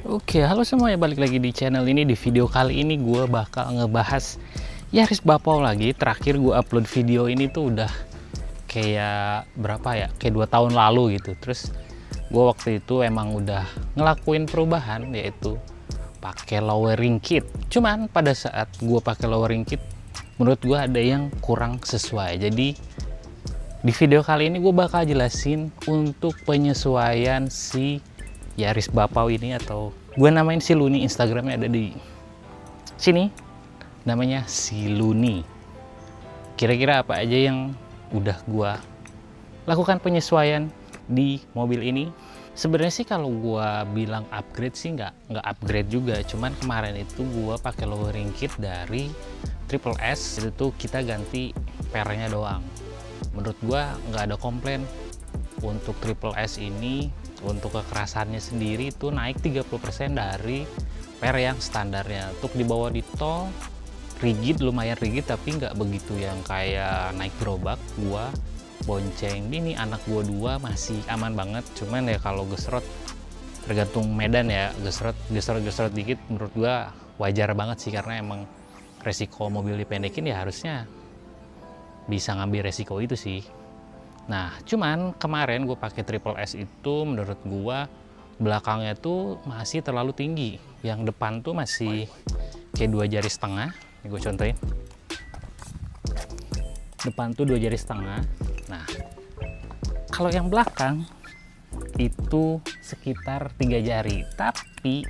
Oke, halo semuanya, balik lagi di channel ini. Di video kali ini gue bakal ngebahas Yaris Bapau lagi. Terakhir gue upload video ini tuh udah kayak berapa ya, kayak 2 tahun lalu gitu. Terus gue waktu itu emang udah ngelakuin perubahan, yaitu pakai lowering kit. Cuman pada saat gue pakai lowering kit, menurut gue ada yang kurang sesuai. Jadi di video kali ini gue bakal jelasin untuk penyesuaian si Yaris Bapau ini, atau gue namain si Luni. Instagramnya ada di sini, namanya si Luni. Kira-kira apa aja yang udah gue lakukan penyesuaian di mobil ini? Sebenarnya sih kalau gue bilang upgrade sih nggak upgrade juga, cuman kemarin itu gue pakai lowering kit dari Triple S. Itu tuh kita ganti pernya doang. Menurut gue nggak ada komplain. Untuk Triple S ini, untuk kekerasannya sendiri itu naik 30% dari per yang standarnya. Untuk dibawa di tol rigid, lumayan rigid, tapi nggak begitu yang kayak naik gerobak. Gua bonceng ini anak gua 2 masih aman banget. Cuman ya kalau gesrot, tergantung medan ya, gesrot dikit menurut gua wajar banget sih, karena emang resiko mobil dipendekin ya harusnya bisa ngambil resiko itu sih. Nah, cuman kemarin gue pakai Triple S itu menurut gue belakangnya tuh masih terlalu tinggi. Yang depan tuh masih kayak 2 jari setengah. Ini gue contohin. Depan tuh 2 jari setengah. Nah, kalau yang belakang itu sekitar 3 jari. Tapi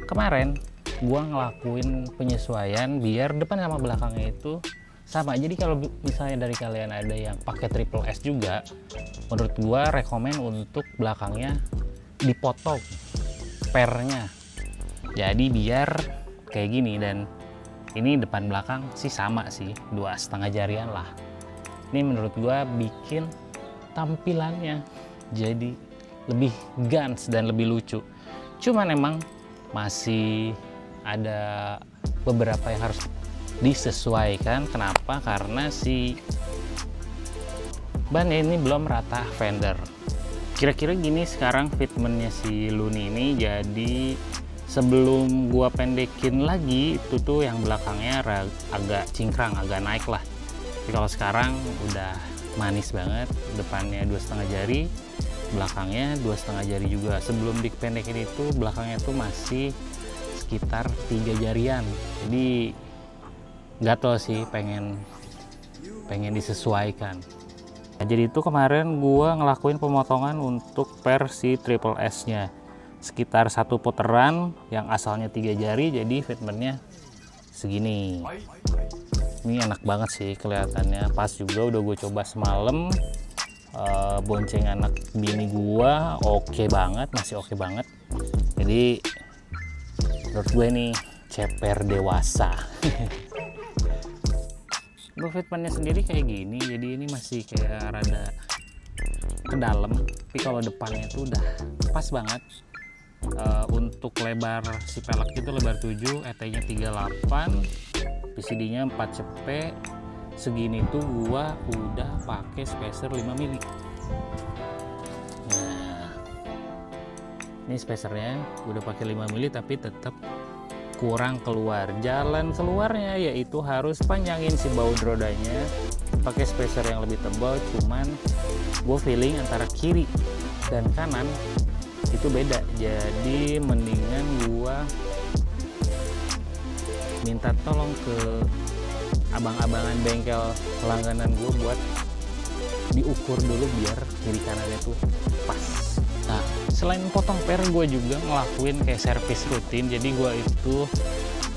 kemarin gue ngelakuin penyesuaian biar depan sama belakangnya itu sama. Jadi kalau misalnya dari kalian ada yang pakai Triple S juga, menurut gua rekomen untuk belakangnya dipotong pernya, jadi biar kayak gini. Dan ini depan belakang sih sama sih, 2,5 jarian lah. Ini menurut gua bikin tampilannya jadi lebih guns dan lebih lucu. Cuman emang masih ada beberapa yang harus disesuaikan. Kenapa? Karena si ban ini belum rata fender. Kira-kira gini sekarang fitmentnya si Luni ini. Jadi sebelum gua pendekin lagi itu tuh yang belakangnya agak cingkrang, agak naik lah. Tapi kalau sekarang udah manis banget. Depannya 2,5 jari, belakangnya 2,5 jari juga. Sebelum dipendekin itu belakangnya tuh masih sekitar 3 jarian. Jadi gatel sih, pengen disesuaikan. Nah, jadi itu kemarin gua ngelakuin pemotongan untuk versi Triple S nya sekitar 1 putaran, yang asalnya 3 jari jadi fitmentnya segini. Ini enak banget sih kelihatannya, pas juga. Udah gue coba semalam, bonceng anak bini gua oke banget, masih oke banget. Jadi menurut gue nih ceper dewasa. Fitmentnya sendiri kayak gini, jadi ini masih kayak rada ke dalam, tapi kalau depannya itu udah pas banget. Untuk lebar si pelek itu lebar 7, ET-nya 38, PCD nya 4 cepet. Segini tuh gua udah pakai spacer 5 mili. Nah, ini spacernya udah pakai 5 mili, tapi tetap kurang keluar. Jalan keluarnya yaitu harus panjangin si baut rodanya, pakai spacer yang lebih tebal. Cuman gue feeling antara kiri dan kanan itu beda, jadi mendingan gue minta tolong ke abang-abangan bengkel langganan gue buat diukur dulu biar kiri kanannya tuh pas. Nah, selain potong per, gue juga ngelakuin kayak servis rutin. Jadi gue itu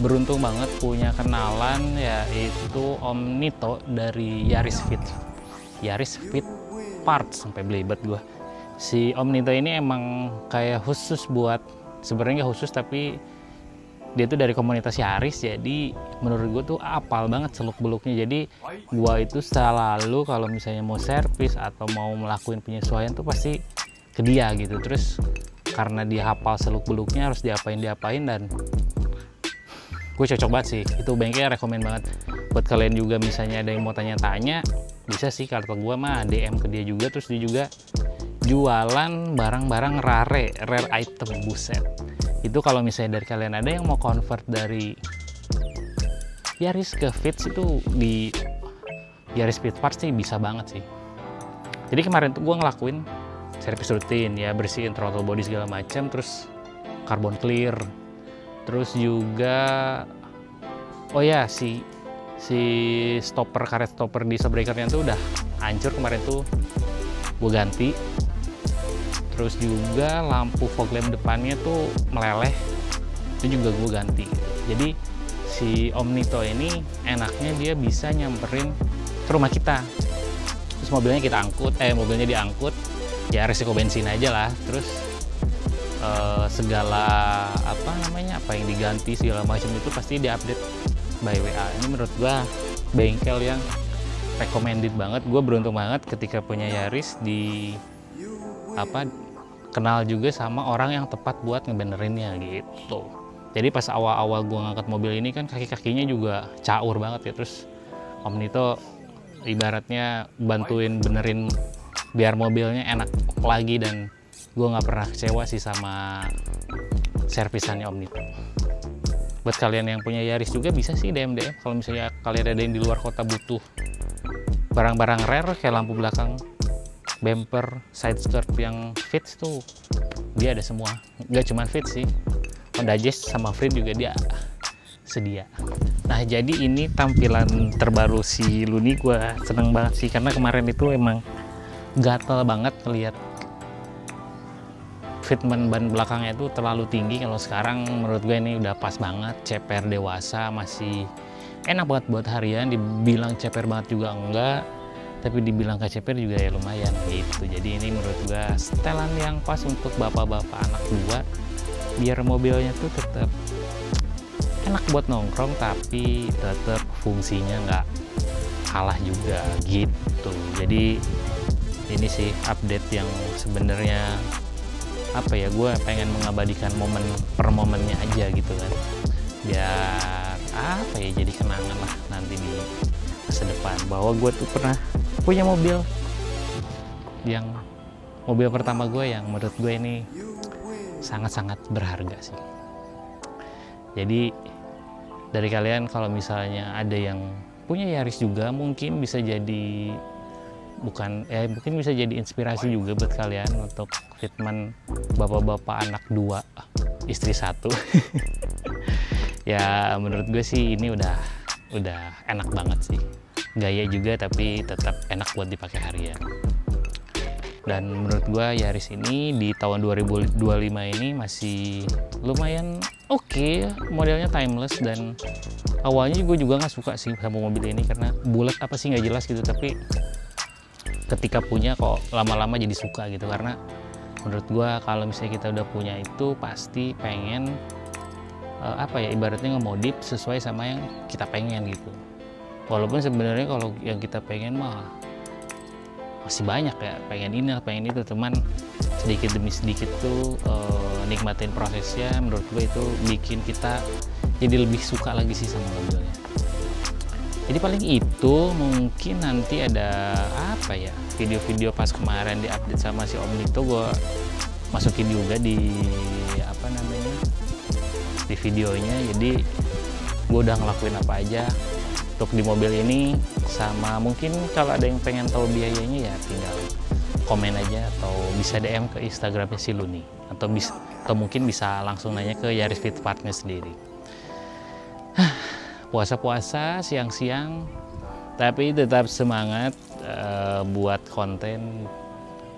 beruntung banget punya kenalan, yaitu Om Nito dari Yaris Fit Parts, sampai belibet gue. Si Om Nito ini emang kayak khusus buat, sebenarnya nggak khusus, tapi dia tuh dari komunitas Yaris. Jadi menurut gue tuh apal banget seluk-beluknya. Jadi gue itu selalu kalau misalnya mau servis atau mau melakukan penyesuaian tuh pasti ke dia gitu. Terus karena dia hafal seluk-beluknya harus diapain, dan gue cocok banget sih. Itu bengkel rekomen banget buat kalian juga. Misalnya ada yang mau tanya-tanya, bisa sih kata gue mah DM ke dia juga. Terus dia juga jualan barang-barang rare item, buset. Itu kalau misalnya dari kalian ada yang mau convert dari Yaris ke Vitz, itu di Yaris Speed Parts sih bisa banget sih. Jadi kemarin tuh gue ngelakuin servis rutin ya, bersihin throttle body segala macam, terus carbon clear, terus juga oh ya si stopper, karet stopper di shock breakernya tuh udah hancur kemarin tuh, gue ganti. Terus juga lampu fog lamp depannya tuh meleleh, itu juga gue ganti. Jadi si Omnito ini enaknya dia bisa nyamperin ke rumah kita, terus mobilnya kita angkut, mobilnya diangkut, ya resiko bensin aja lah. Terus segala apa yang diganti segala macam itu pasti diupdate by WA. Ini menurut gua bengkel yang recommended banget. Gue beruntung banget ketika punya Yaris, kenal juga sama orang yang tepat buat ngebenerinnya gitu. Jadi pas awal-awal gue ngangkat mobil ini kan kaki-kakinya juga caur banget ya, terus Omnito ibaratnya bantuin benerin biar mobilnya enak lagi, dan gue nggak pernah kecewa sih sama servisannya Omnito. Buat kalian yang punya Yaris juga bisa sih DM kalau misalnya kalian ada yang di luar kota butuh barang-barang rare kayak lampu belakang, bumper, side skirt yang Vitz tuh dia ada semua. Nggak cuma Vitz sih, Honda Jazz sama Freed juga dia sedia. Nah, jadi ini tampilan terbaru si Luni. Gue seneng banget sih karena kemarin itu emang gatel banget ngeliat fitment ban belakangnya itu terlalu tinggi. Kalau sekarang menurut gue ini udah pas banget, ceper dewasa, masih enak banget buat harian. Dibilang ceper banget juga enggak, tapi dibilang keceper juga ya lumayan gitu. Jadi ini menurut gue setelan yang pas untuk bapak-bapak anak dua, biar mobilnya tuh tetap enak buat nongkrong tapi tetap fungsinya nggak kalah juga gitu. Jadi ini sih update yang sebenarnya gue pengen mengabadikan momen per momennya aja gitu kan, biar jadi kenangan lah nanti di masa depan bahwa gue tuh pernah punya mobil pertama gue yang menurut gue ini sangat-sangat berharga sih. Jadi dari kalian kalau misalnya ada yang punya Yaris juga, mungkin bisa jadi mungkin bisa jadi inspirasi juga buat kalian untuk fitment bapak-bapak anak dua, istri satu. Ya menurut gue sih ini udah enak banget sih, gaya juga tapi tetap enak buat dipakai harian. Dan menurut gue Yaris ini di tahun 2025 ini masih lumayan oke, modelnya timeless. Dan awalnya gue juga nggak suka sih sama mobil ini karena bulat apa sih nggak jelas gitu, tapi ketika punya kok lama-lama jadi suka gitu. Karena menurut gue kalau misalnya kita udah punya itu pasti pengen ibaratnya ngemodif sesuai sama yang kita pengen gitu. Walaupun sebenarnya kalau yang kita pengen mah masih banyak ya, pengen ini pengen itu, cuman sedikit demi sedikit tuh nikmatin prosesnya. Menurut gue itu bikin kita jadi lebih suka lagi sih sama mobilnya. Jadi paling itu, mungkin nanti ada video-video pas kemarin diupdate sama si Omnito gue masukin juga di di videonya. Jadi gue udah ngelakuin apa aja untuk di mobil ini, sama mungkin kalau ada yang pengen tahu biayanya ya tinggal komen aja atau bisa DM ke Instagramnya si Luni, atau mungkin bisa langsung nanya ke Yaris Speed Parts-nya sendiri. Puasa-puasa siang-siang tapi tetap semangat buat konten.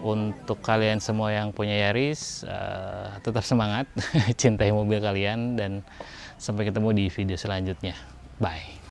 Untuk kalian semua yang punya Yaris, tetap semangat, cintai mobil kalian, dan sampai ketemu di video selanjutnya. Bye.